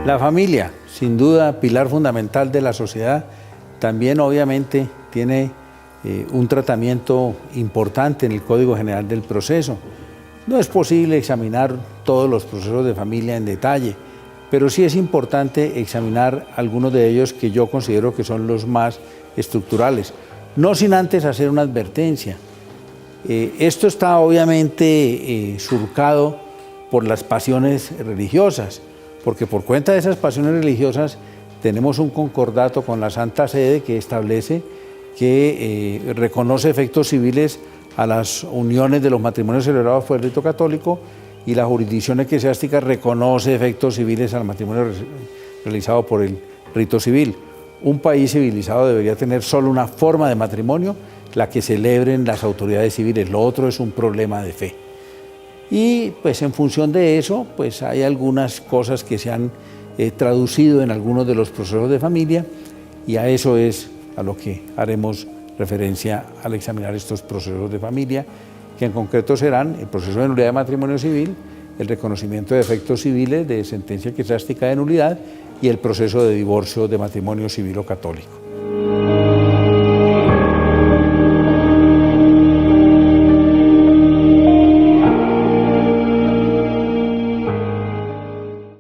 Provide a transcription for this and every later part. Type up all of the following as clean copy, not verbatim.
La familia, sin duda, pilar fundamental de la sociedad, también obviamente tiene un tratamiento importante en el Código General del Proceso. No es posible examinar todos los procesos de familia en detalle, pero sí es importante examinar algunos de ellos que yo considero que son los más estructurales. No sin antes hacer una advertencia. Esto está obviamente surcado por las pasiones religiosas, porque por cuenta de esas pasiones religiosas tenemos un concordato con la Santa Sede que establece que reconoce efectos civiles a las uniones de los matrimonios celebrados por el rito católico, y la jurisdicción eclesiástica reconoce efectos civiles al matrimonio realizado por el rito civil. Un país civilizado debería tener solo una forma de matrimonio, la que celebren las autoridades civiles. Lo otro es un problema de fe. Y pues en función de eso, pues hay algunas cosas que se han traducido en algunos de los procesos de familia, y a eso es a lo que haremos referencia al examinar estos procesos de familia, que en concreto serán el proceso de nulidad de matrimonio civil, el reconocimiento de efectos civiles de sentencia eclesiástica de nulidad y el proceso de divorcio de matrimonio civil o católico.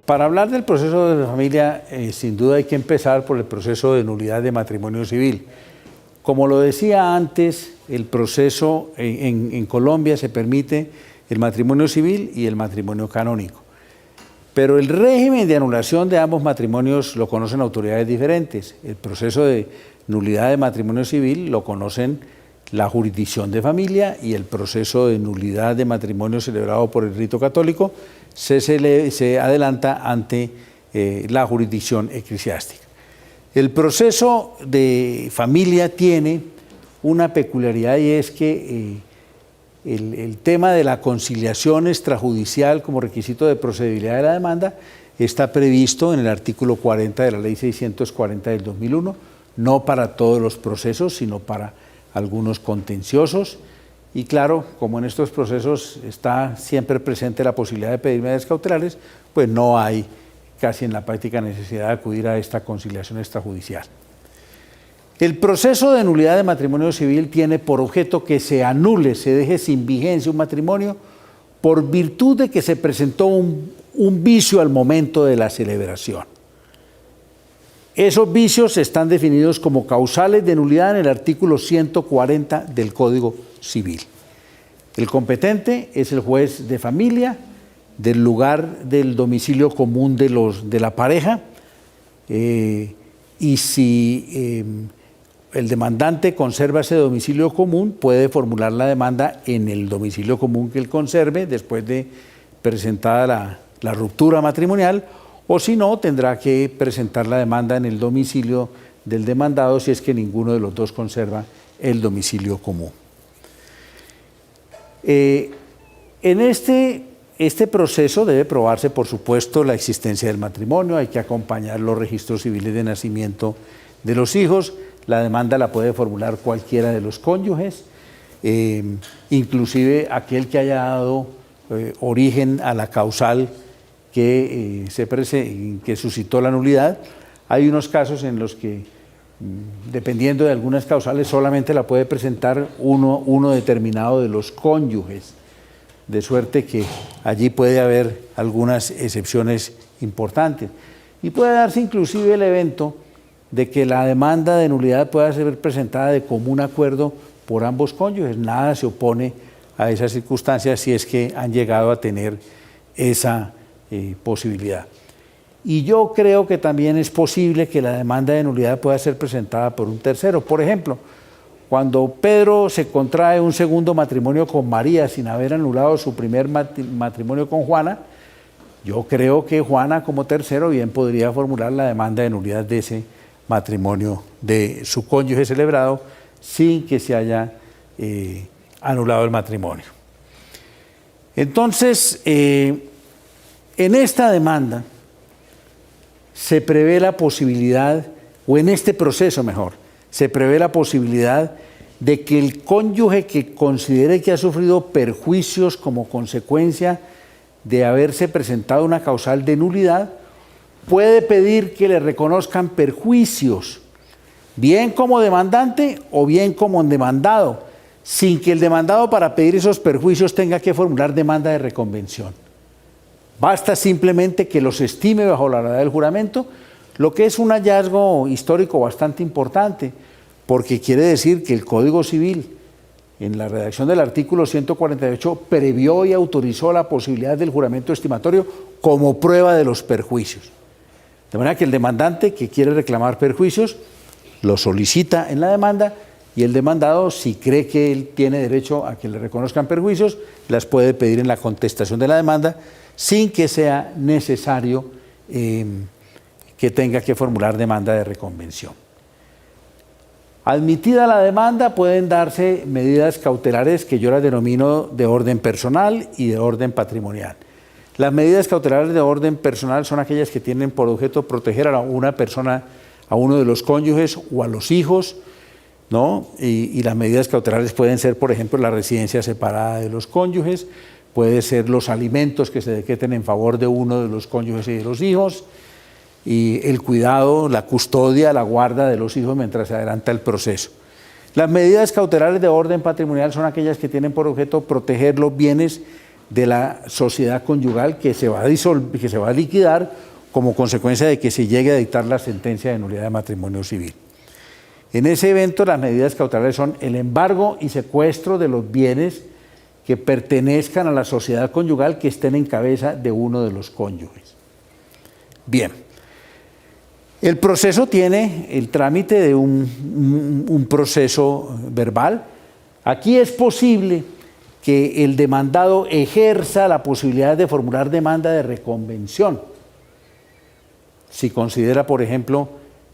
Para hablar del proceso de familia, sin duda hay que empezar por el proceso de nulidad de matrimonio civil. Como lo decía antes, el proceso en Colombia se permite el matrimonio civil y el matrimonio canónico. Pero el régimen de anulación de ambos matrimonios lo conocen autoridades diferentes. El proceso de nulidad de matrimonio civil lo conocen la jurisdicción de familia, y el proceso de nulidad de matrimonio celebrado por el rito católico se adelanta ante la jurisdicción eclesiástica. El proceso de familia tiene una peculiaridad, y es que el tema de la conciliación extrajudicial como requisito de procedibilidad de la demanda está previsto en el artículo 40 de la Ley 640 del 2001, no para todos los procesos, sino para algunos contenciosos. Y claro, como en estos procesos está siempre presente la posibilidad de pedir medidas cautelares, pues no hay casi en la práctica necesidad de acudir a esta conciliación extrajudicial. El proceso de nulidad de matrimonio civil tiene por objeto que se anule, se deje sin vigencia un matrimonio por virtud de que se presentó un vicio al momento de la celebración. Esos vicios están definidos como causales de nulidad en el artículo 140 del Código Civil. El competente es el juez de familia del lugar del domicilio común de la pareja, y si el demandante conserva ese domicilio común, puede formular la demanda en el domicilio común que él conserve después de presentada la ruptura matrimonial, o si no, tendrá que presentar la demanda en el domicilio del demandado si es que ninguno de los dos conserva el domicilio común. En este proceso debe probarse, por supuesto, la existencia del matrimonio, hay que acompañar los registros civiles de nacimiento de los hijos. La demanda la puede formular cualquiera de los cónyuges, inclusive aquel que haya dado origen a la causal que suscitó la nulidad. Hay unos casos en los que, dependiendo de algunas causales, solamente la puede presentar uno determinado de los cónyuges, de suerte que allí puede haber algunas excepciones importantes. Y puede darse inclusive el evento de que la demanda de nulidad pueda ser presentada de común acuerdo por ambos cónyuges. Nada se opone a esas circunstancias si es que han llegado a tener esa posibilidad. Y yo creo que también es posible que la demanda de nulidad pueda ser presentada por un tercero. Por ejemplo, cuando Pedro se contrae un segundo matrimonio con María sin haber anulado su primer matrimonio con Juana, yo creo que Juana como tercero bien podría formular la demanda de nulidad de ese matrimonio de su cónyuge celebrado sin que se haya anulado el matrimonio. Entonces, en esta demanda se prevé la posibilidad, o en este proceso mejor, se prevé la posibilidad de que el cónyuge que considere que ha sufrido perjuicios como consecuencia de haberse presentado una causal de nulidad puede pedir que le reconozcan perjuicios, bien como demandante o bien como demandado, sin que el demandado para pedir esos perjuicios tenga que formular demanda de reconvención. Basta simplemente que los estime bajo la verdad del juramento, lo que es un hallazgo histórico bastante importante, porque quiere decir que el Código Civil, en la redacción del artículo 148, previó y autorizó la posibilidad del juramento estimatorio como prueba de los perjuicios. De manera que el demandante que quiere reclamar perjuicios lo solicita en la demanda y el demandado, si cree que él tiene derecho a que le reconozcan perjuicios, las puede pedir en la contestación de la demanda sin que sea necesario que tenga que formular demanda de reconvención. Admitida la demanda, pueden darse medidas cautelares que yo las denomino de orden personal y de orden patrimonial. Las medidas cautelares de orden personal son aquellas que tienen por objeto proteger a una persona, a uno de los cónyuges o a los hijos, ¿no? Y las medidas cautelares pueden ser, por ejemplo, la residencia separada de los cónyuges, puede ser los alimentos que se decreten en favor de uno de los cónyuges y de los hijos, y el cuidado, la custodia, la guarda de los hijos mientras se adelanta el proceso. Las medidas cautelares de orden patrimonial son aquellas que tienen por objeto proteger los bienes de la sociedad conyugal que se va a liquidar como consecuencia de que se llegue a dictar la sentencia de nulidad de matrimonio civil. En ese evento, las medidas cautelares son el embargo y secuestro de los bienes que pertenezcan a la sociedad conyugal que estén en cabeza de uno de los cónyuges. Bien. El proceso tiene el trámite de un proceso verbal. Aquí es posible que el demandado ejerza la posibilidad de formular demanda de reconvención. Si considera, por ejemplo,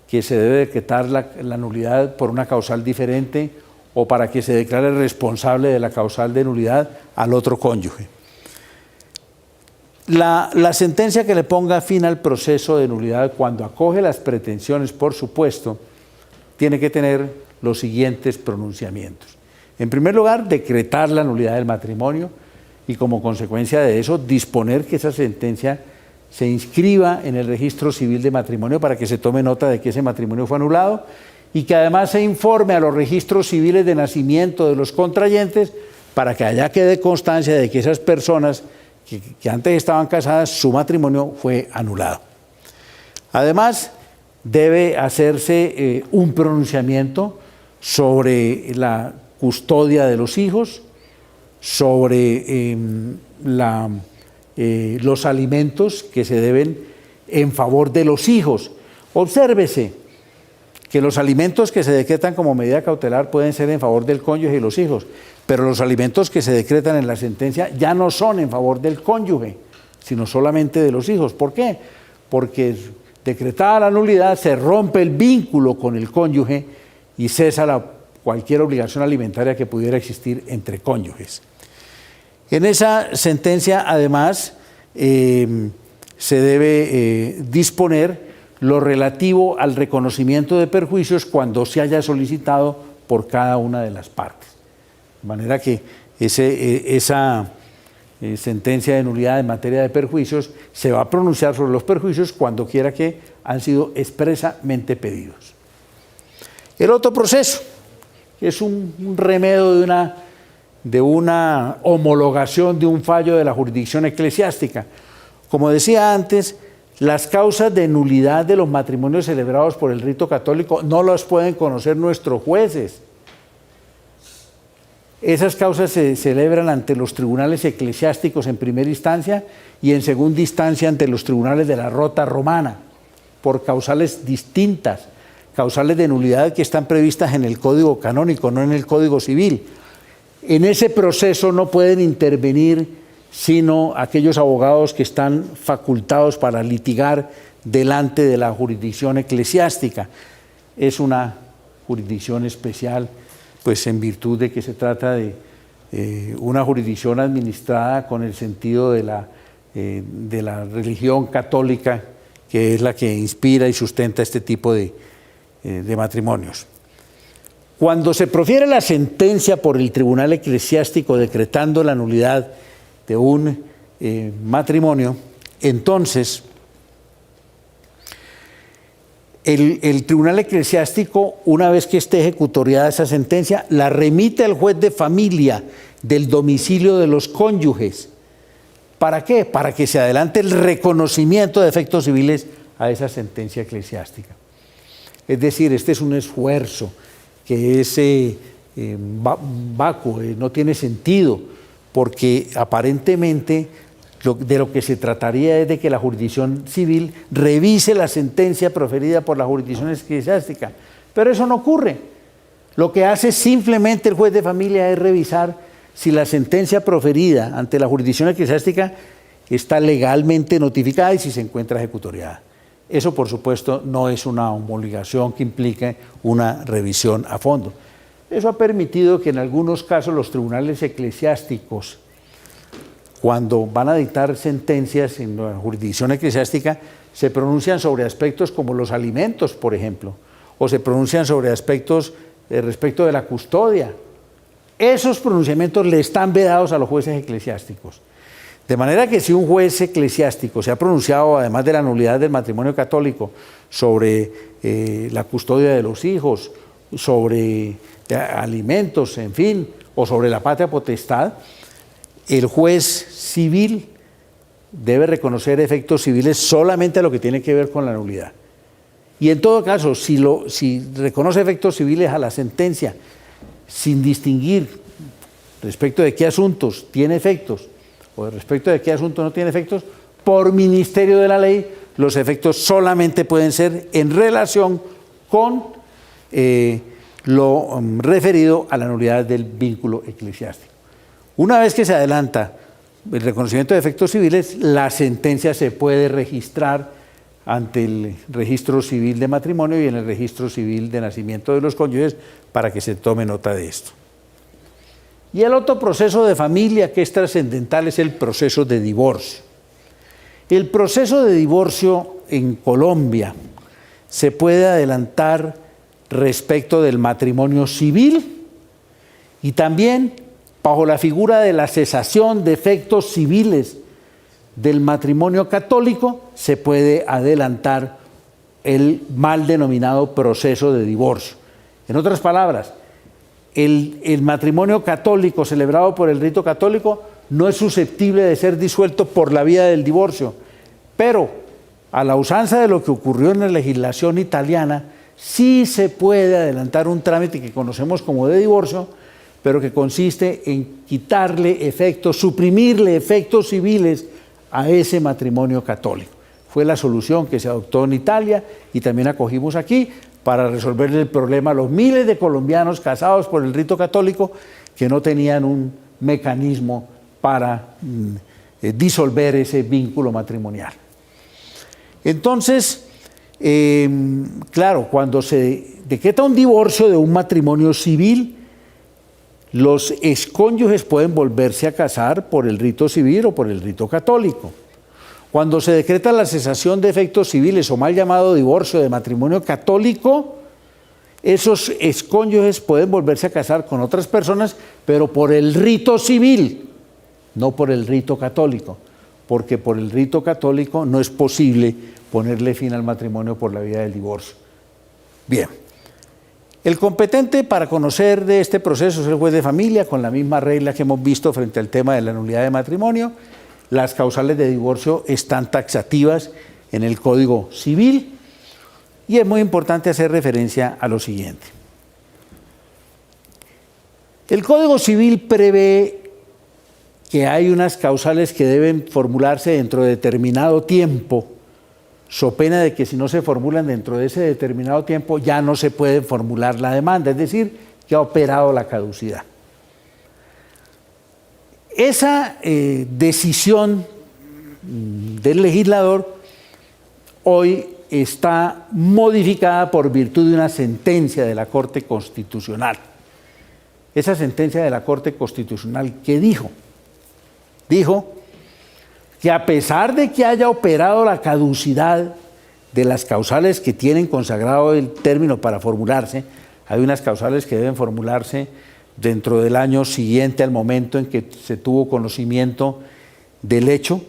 que se debe decretar la nulidad por una causal diferente o para que se declare responsable de la causal de nulidad al otro cónyuge. La sentencia que le ponga fin al proceso de nulidad cuando acoge las pretensiones, por supuesto, tiene que tener los siguientes pronunciamientos. En primer lugar, decretar la nulidad del matrimonio y como consecuencia de eso disponer que esa sentencia se inscriba en el registro civil de matrimonio para que se tome nota de que ese matrimonio fue anulado y que además se informe a los registros civiles de nacimiento de los contrayentes para que allá quede constancia de que esas personas que antes estaban casadas, su matrimonio fue anulado. Además, debe hacerse un pronunciamiento sobre la custodia de los hijos, sobre los alimentos que se deben en favor de los hijos. Obsérvese que los alimentos que se decretan como medida cautelar pueden ser en favor del cónyuge y los hijos, pero los alimentos que se decretan en la sentencia ya no son en favor del cónyuge, sino solamente de los hijos. ¿Por qué? Porque decretada la nulidad se rompe el vínculo con el cónyuge y cesa cualquier obligación alimentaria que pudiera existir entre cónyuges. En esa sentencia, además, se debe disponer lo relativo al reconocimiento de perjuicios cuando se haya solicitado por cada una de las partes. De manera que esa sentencia de nulidad en materia de perjuicios se va a pronunciar sobre los perjuicios cuando quiera que han sido expresamente pedidos. El otro proceso es un remedio de una homologación de un fallo de la jurisdicción eclesiástica. Como decía antes, las causas de nulidad de los matrimonios celebrados por el rito católico no las pueden conocer nuestros jueces. Esas causas se celebran ante los tribunales eclesiásticos en primera instancia y en segunda instancia ante los tribunales de la Rota Romana, por causales distintas, causales de nulidad que están previstas en el Código Canónico, no en el Código Civil. En ese proceso no pueden intervenir sino aquellos abogados que están facultados para litigar delante de la jurisdicción eclesiástica. Es una jurisdicción especial, pues en virtud de que se trata de una jurisdicción administrada con el sentido de la religión católica, que es la que inspira y sustenta este tipo de matrimonios. Cuando se profiere la sentencia por el tribunal eclesiástico decretando la nulidad de un matrimonio, entonces el tribunal eclesiástico, una vez que esté ejecutoriada esa sentencia, la remite al juez de familia del domicilio de los cónyuges. ¿Para qué? Para que se adelante el reconocimiento de efectos civiles a esa sentencia eclesiástica. Es decir, este es un esfuerzo que es vacuo, no tiene sentido, porque aparentemente de lo que se trataría es de que la jurisdicción civil revise la sentencia proferida por la jurisdicción eclesiástica, pero eso no ocurre. Lo que hace simplemente el juez de familia es revisar si la sentencia proferida ante la jurisdicción eclesiástica está legalmente notificada y si se encuentra ejecutoriada. Eso, por supuesto, no es una homologación que implique una revisión a fondo. Eso ha permitido que en algunos casos los tribunales eclesiásticos, cuando van a dictar sentencias en la jurisdicción eclesiástica, se pronuncian sobre aspectos como los alimentos, por ejemplo, o se pronuncian sobre aspectos respecto de la custodia. Esos pronunciamientos le están vedados a los jueces eclesiásticos. De manera que si un juez eclesiástico se ha pronunciado, además de la nulidad del matrimonio católico, sobre la custodia de los hijos, sobre alimentos, en fin, o sobre la patria potestad, el juez civil debe reconocer efectos civiles solamente a lo que tiene que ver con la nulidad. Y en todo caso, si reconoce efectos civiles a la sentencia, sin distinguir respecto de qué asuntos tiene efectos o respecto de qué asuntos no tiene efectos, por ministerio de la ley, los efectos solamente pueden ser en relación con lo referido a la nulidad del vínculo eclesiástico. Una vez que se adelanta el reconocimiento de efectos civiles, la sentencia se puede registrar ante el registro civil de matrimonio y en el registro civil de nacimiento de los cónyuges para que se tome nota de esto. Y el otro proceso de familia que es trascendental es el proceso de divorcio. El proceso de divorcio en Colombia se puede adelantar respecto del matrimonio civil y también bajo la figura de la cesación de efectos civiles del matrimonio católico se puede adelantar el mal denominado proceso de divorcio. En otras palabras, el matrimonio católico celebrado por el rito católico no es susceptible de ser disuelto por la vía del divorcio, pero a la usanza de lo que ocurrió en la legislación italiana, sí se puede adelantar un trámite que conocemos como de divorcio, pero que consiste en quitarle efectos, suprimirle efectos civiles a ese matrimonio católico. Fue la solución que se adoptó en Italia y también acogimos aquí para resolverle el problema a los miles de colombianos casados por el rito católico que no tenían un mecanismo para disolver ese vínculo matrimonial. Entonces, claro, cuando se decreta un divorcio de un matrimonio civil, los excónyuges pueden volverse a casar por el rito civil o por el rito católico. Cuando se decreta la cesación de efectos civiles o mal llamado divorcio de matrimonio católico, esos excónyuges pueden volverse a casar con otras personas, pero por el rito civil, no por el rito católico, porque por el rito católico no es posible ponerle fin al matrimonio por la vía del divorcio. Bien. El competente para conocer de este proceso es el juez de familia, con la misma regla que hemos visto frente al tema de la nulidad de matrimonio. Las causales de divorcio están taxativas en el Código Civil y es muy importante hacer referencia a lo siguiente. El Código Civil prevé que hay unas causales que deben formularse dentro de determinado tiempo, so pena de que si no se formulan dentro de ese determinado tiempo ya no se puede formular la demanda, es decir, que ha operado la caducidad. Esa decisión del legislador hoy está modificada por virtud de una sentencia de la Corte Constitucional. Esa sentencia de la Corte Constitucional, ¿qué dijo? Dijo que a pesar de que haya operado la caducidad de las causales que tienen consagrado el término para formularse, hay unas causales que deben formularse dentro del año siguiente al momento en que se tuvo conocimiento del hecho,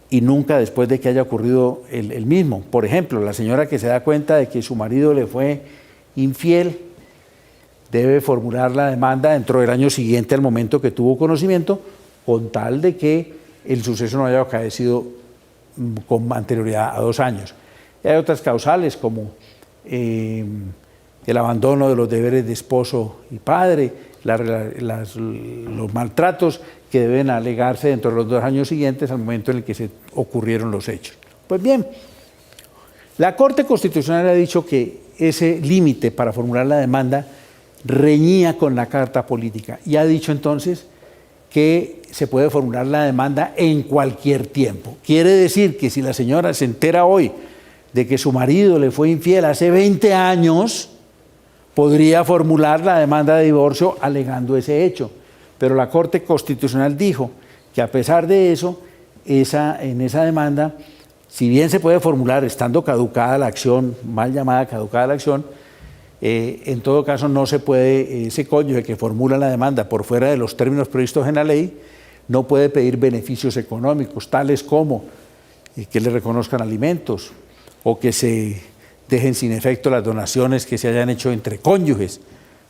y nunca después de que haya ocurrido el mismo. Por ejemplo, la señora que se da cuenta de que su marido le fue infiel debe formular la demanda dentro del año siguiente al momento que tuvo conocimiento, con tal de que el suceso no haya acaecido con anterioridad a 2 años. Y hay otras causales como el abandono de los deberes de esposo y padre, los maltratos que deben alegarse dentro de los 2 años siguientes al momento en el que se ocurrieron los hechos. Pues bien, la Corte Constitucional ha dicho que ese límite para formular la demanda reñía con la Carta Política y ha dicho entonces que se puede formular la demanda en cualquier tiempo. Quiere decir que si la señora se entera hoy de que su marido le fue infiel hace 20 años, podría formular la demanda de divorcio alegando ese hecho. Pero la Corte Constitucional dijo que a pesar de eso, en esa demanda, si bien se puede formular estando caducada la acción, mal llamada caducada la acción, en todo caso no se puede, ese cónyuge que formula la demanda por fuera de los términos previstos en la ley, no puede pedir beneficios económicos, tales como que le reconozcan alimentos o que se dejen sin efecto las donaciones que se hayan hecho entre cónyuges,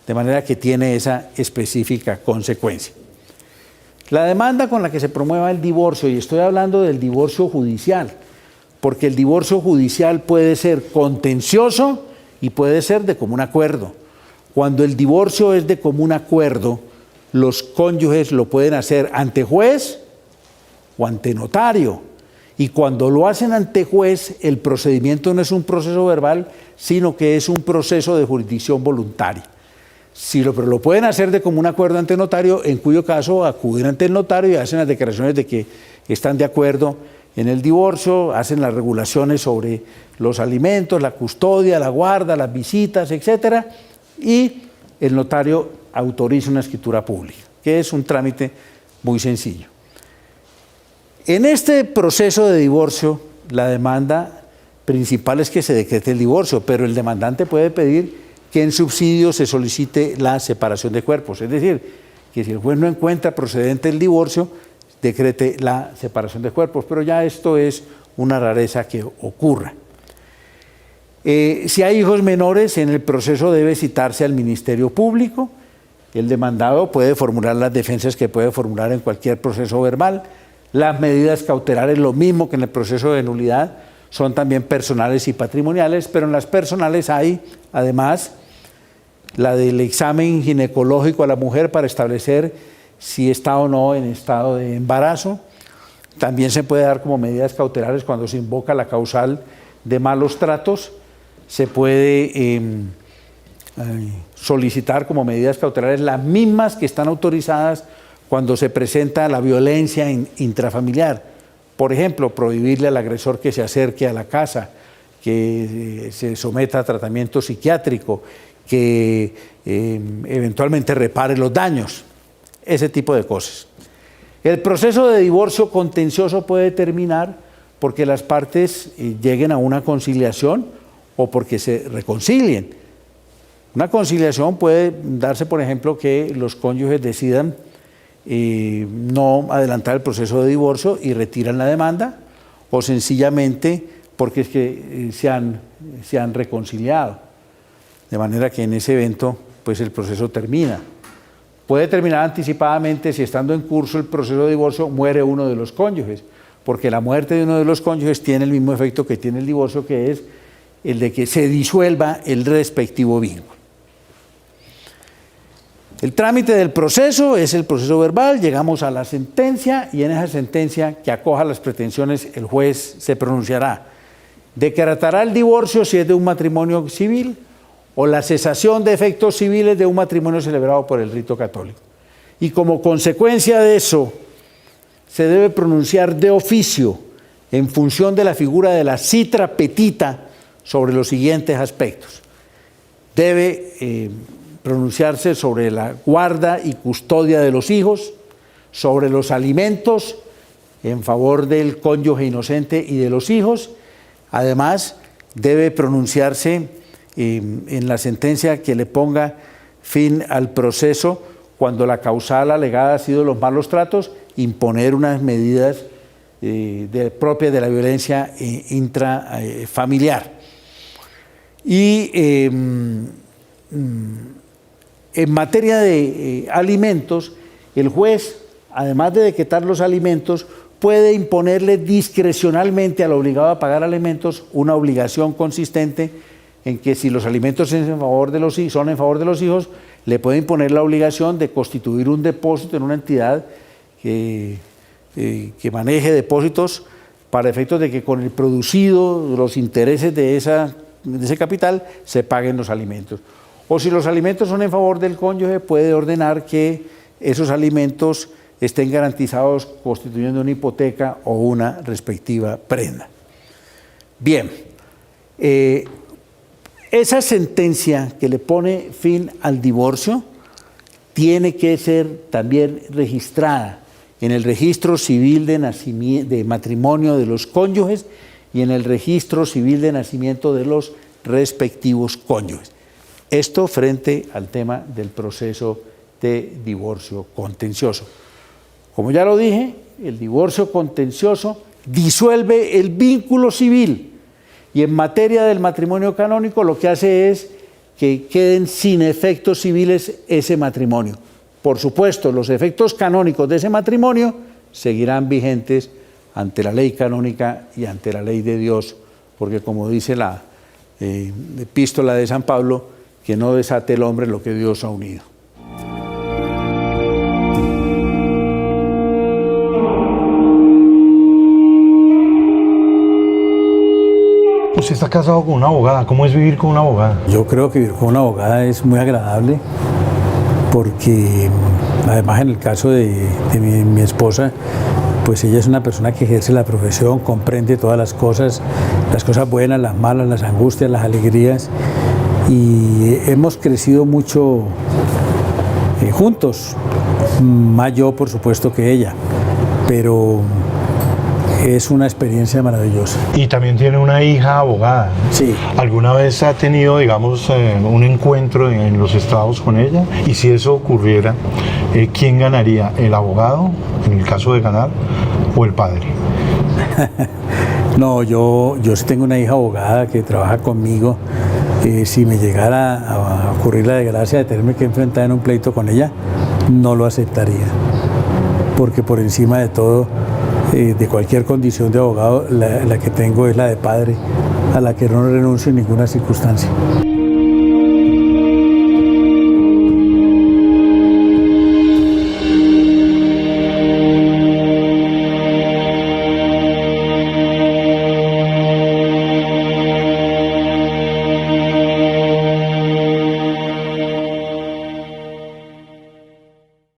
de manera que tiene esa específica consecuencia. La demanda con la que se promueva el divorcio, y estoy hablando del divorcio judicial, porque el divorcio judicial puede ser contencioso y puede ser de común acuerdo. Cuando el divorcio es de común acuerdo, los cónyuges lo pueden hacer ante juez o ante notario. Y cuando lo hacen ante juez, el procedimiento no es un proceso verbal, sino que es un proceso de jurisdicción voluntaria. Pero lo pueden hacer de común acuerdo ante notario, en cuyo caso acuden ante el notario y hacen las declaraciones de que están de acuerdo en el divorcio, hacen las regulaciones sobre los alimentos, la custodia, la guarda, las visitas, etcétera, y el notario autoriza una escritura pública, que es un trámite muy sencillo. En este proceso de divorcio, la demanda principal es que se decrete el divorcio, pero el demandante puede pedir que en subsidio se solicite la separación de cuerpos, es decir, que si el juez no encuentra procedente el divorcio, decrete la separación de cuerpos, pero ya esto es una rareza que ocurra. Si hay hijos menores, en el proceso debe citarse al Ministerio Público. El demandado puede formular las defensas que puede formular en cualquier proceso verbal. Las medidas cautelares, lo mismo que en el proceso de nulidad, son también personales y patrimoniales, pero en las personales hay, además, la del examen ginecológico a la mujer para establecer si está o no en estado de embarazo. También se puede dar como medidas cautelares cuando se invoca la causal de malos tratos. Se puede solicitar como medidas cautelares las mismas que están autorizadas cuando se presenta la violencia intrafamiliar. Por ejemplo, prohibirle al agresor que se acerque a la casa, que se someta a tratamiento psiquiátrico, que eventualmente repare los daños, ese tipo de cosas. El proceso de divorcio contencioso puede terminar porque las partes lleguen a una conciliación o porque se reconcilien. Una conciliación puede darse, por ejemplo, que los cónyuges decidan no adelantar el proceso de divorcio y retiran la demanda, o sencillamente porque es que se han reconciliado. De manera que en ese evento pues el proceso termina. Puede terminar anticipadamente si estando en curso el proceso de divorcio muere uno de los cónyuges, porque la muerte de uno de los cónyuges tiene el mismo efecto que tiene el divorcio, que es el de que se disuelva el respectivo vínculo. El trámite del proceso es el proceso verbal, llegamos a la sentencia y en esa sentencia que acoja las pretensiones el juez se pronunciará. Decretará el divorcio si es de un matrimonio civil o la cesación de efectos civiles de un matrimonio celebrado por el rito católico. Y como consecuencia de eso, se debe pronunciar de oficio en función de la figura de la citra petita sobre los siguientes aspectos. Debe pronunciarse sobre la guarda y custodia de los hijos, sobre los alimentos en favor del cónyuge inocente y de los hijos. Además, debe pronunciarse en la sentencia que le ponga fin al proceso cuando la causal alegada ha sido los malos tratos, imponer unas medidas propias de la violencia intrafamiliar. Y en materia de alimentos, el juez, además de decretar los alimentos, puede imponerle discrecionalmente al obligado a pagar alimentos una obligación consistente en que si los alimentos son en favor de los hijos, le puede imponer la obligación de constituir un depósito en una entidad que maneje depósitos para efectos de que con el producido, los intereses de ese capital, se paguen los alimentos. O si los alimentos son en favor del cónyuge, puede ordenar que esos alimentos estén garantizados constituyendo una hipoteca o una respectiva prenda. Bien, esa sentencia que le pone fin al divorcio tiene que ser también registrada en el registro civil de matrimonio de los cónyuges y en el registro civil de nacimiento de los respectivos cónyuges. Esto frente al tema del proceso de divorcio contencioso. Como ya lo dije, el divorcio contencioso disuelve el vínculo civil y en materia del matrimonio canónico lo que hace es que queden sin efectos civiles ese matrimonio. Por supuesto, los efectos canónicos de ese matrimonio seguirán vigentes ante la ley canónica y ante la ley de Dios, porque como dice la epístola de San Pablo, que no desate el hombre lo que Dios ha unido. Usted está casado con una abogada. ¿Cómo es vivir con una abogada? Yo creo que vivir con una abogada es muy agradable porque, además, en el caso de mi esposa, pues ella es una persona que ejerce la profesión, comprende todas las cosas buenas, las malas, las angustias, las alegrías, y hemos crecido mucho juntos, más yo por supuesto que ella, pero es una experiencia maravillosa. Y también tiene una hija abogada. Sí. ¿Alguna vez ha tenido, digamos, un encuentro en los estados con ella? Y si eso ocurriera, ¿quién ganaría? ¿El abogado, en el caso de ganar, o el padre? No, yo sí tengo una hija abogada que trabaja conmigo. Si me llegara a ocurrir la desgracia de tenerme que enfrentar en un pleito con ella, no lo aceptaría. Porque por encima de todo, de cualquier condición de abogado, la que tengo es la de padre, a la que no renuncio en ninguna circunstancia.